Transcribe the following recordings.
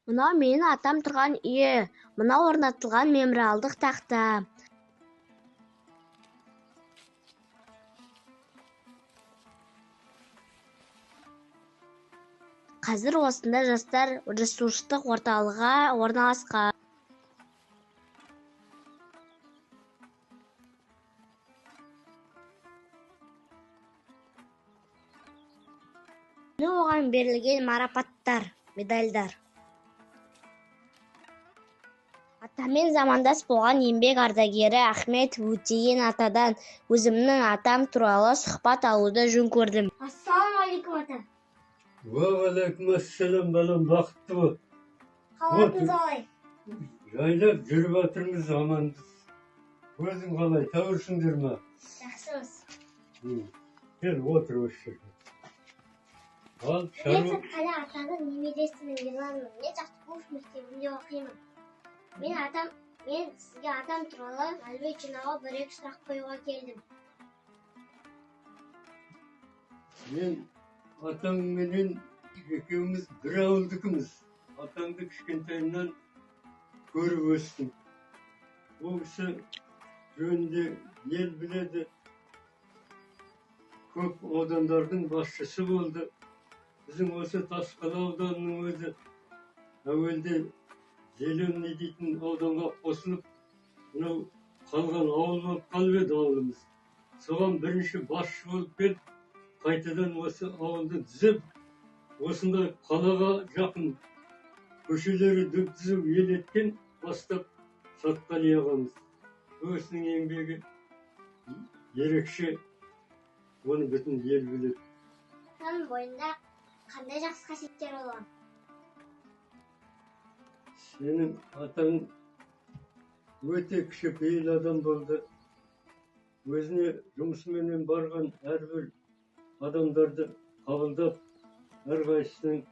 Мынау менің атам тұрған үйі, мынау орнатылған мемориалдық тақта. Қазір осында жастар ресурстық орталығы орналасқан. Оған берілген марапаттар, медальдар. Атамен замандас болған еңбек ардагері Ахмет Өтеген атадан өзімнің атам туралы сұхбат алуды жөн көрдім. Ассалаумағалейкум ата. Уағалейкумассалам, балам, бақытты бол. Қалыңыз қалай? Жайлап жүріп жатырмыз, аманбыз. Өзің қалай, тәуірсіңдер ме? Жақсымыз. Кел, отыр осы жерге. Ал, шаруа. Мен Қали атаның немересімін, Ерланмын. Мен Жақтықұлов мектебінде оқимын. Мен сізге атам туралы мәлімет жинауға бір-екі сұрақ қоюға келдім. Мен атаңменен екеуміз бір ауылдікіміз. Атаңды кішкентайымнан көріп өстім. Ол кісі жөнінде ел біледі. Көп аудандардың басшысы болды. Біздің осы Тасқала ауданының өзі әуелде Зеленый дейтін ауданға қосылып, мынау қалған ауыл болып қалып еді ауылымыз. Соған бірінші басшы болып келіп, қайтадан осы ауылды түзеп, осындай қалаға жақын көшелері дүп-түзу ел еткен бастап Сатқали ағамыз. Өзінің еңбегі ерекше, оны бүтін ел біледі. Атаның бойында қандай жақсы қасиеттер болған? Сенің атаң өте кішіпейіл адам болды. Өзіне жұмысыменен барған әрбір адамдарды қабылдап, әрқайсысының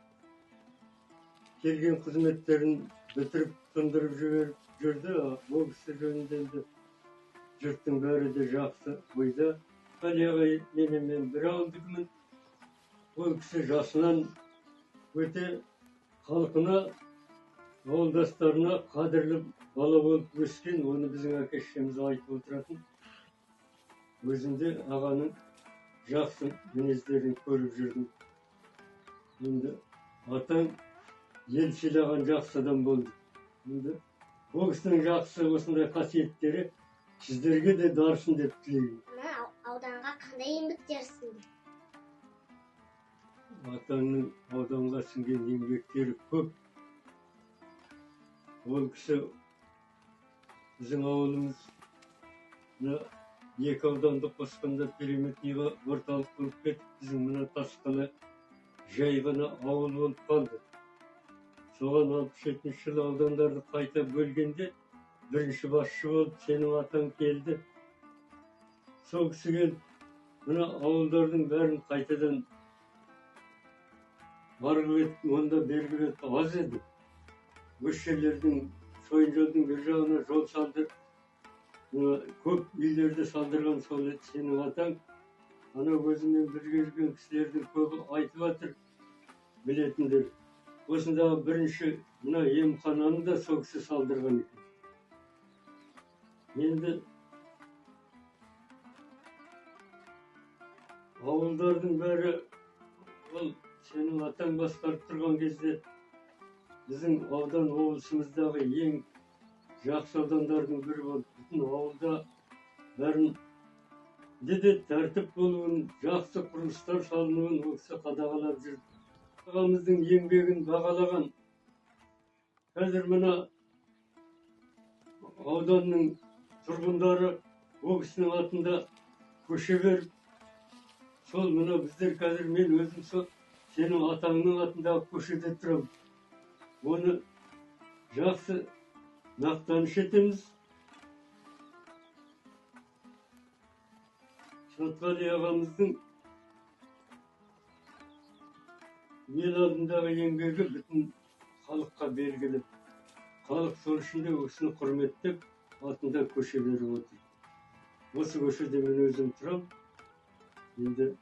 келген қызметтерін бітіріп, тындырып жүрді. Ол кісі жөнінде жұрттың бәрі де жақсы ойда. Қали ағай мен бір ауылдікімін. Ол кісі жасынан өте халқына, ауылдастарына қадірлі бала болып өскен, оны біздің әке-шешеміз айтып отыратын. Өзінде ағаның жақсы мінездерін көріп жүрдім. Енді атаң ел сыйлаған жақсы адам болды. Енді ол кісінің жақсы осындай қасиеттері сіздерге де дарсын деп тілеймін. Ауданға қандай еңбектер сіңді? Атаңның ауданға сіңген еңбектері көп. Ол кісі біздің ауылымыз екі ауданды қосқанда периметрға орталық болып кетіп, біздің мына Тасқала жай ғана ауыл болып қалды. Соған 67 жылы аудандарды қайта бөлгенде бірінші басшы болып сенің атаң келді. Сол кісі келіп, мына ауылдардың бәрін қайтадан барғылет, онда бергілет аз еді. Өшелердің, шойын жолдың бір жағына жол салдырып, көп үйлерді салдырған сол сенің атаң. Ана өзімен бірге жүрген кісілердің көбі айтып жатыр, білетіндер. Осындағы бірінші мына емхананы да сол кісі салдырған екен. Енді ауылдардың бәрі, ол сенің атаң басқарып тұрған кезде біздің аудан облысымыздағы ең жақсы аудандардың бірі болды. Бүтін ауылда бәрін де тәртіп болуын, жақсы құрылыстар салынуын ол кісі қадағалап жүрді. Ағамыздың еңбегін бағалаған. Қазір мына ауданның тұрғындары ол кісінің атында көше беріп, сол мына біздер қазір мен өзім сол сенің атаңның атындағы көшеде тұрамын. Оны жақсы мақтаныш етеміз. Сатқали ағамыздың ел алдындағы еңбегі бүтін халыққа белгілі. Халық сол үшін де осыны құрметтеп, атында көше беріп отыр. Осы көшеде мен өзім тұрам. Енді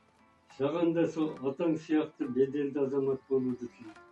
саған да сол атаң сияқты беделді азамат болуды тілеймін.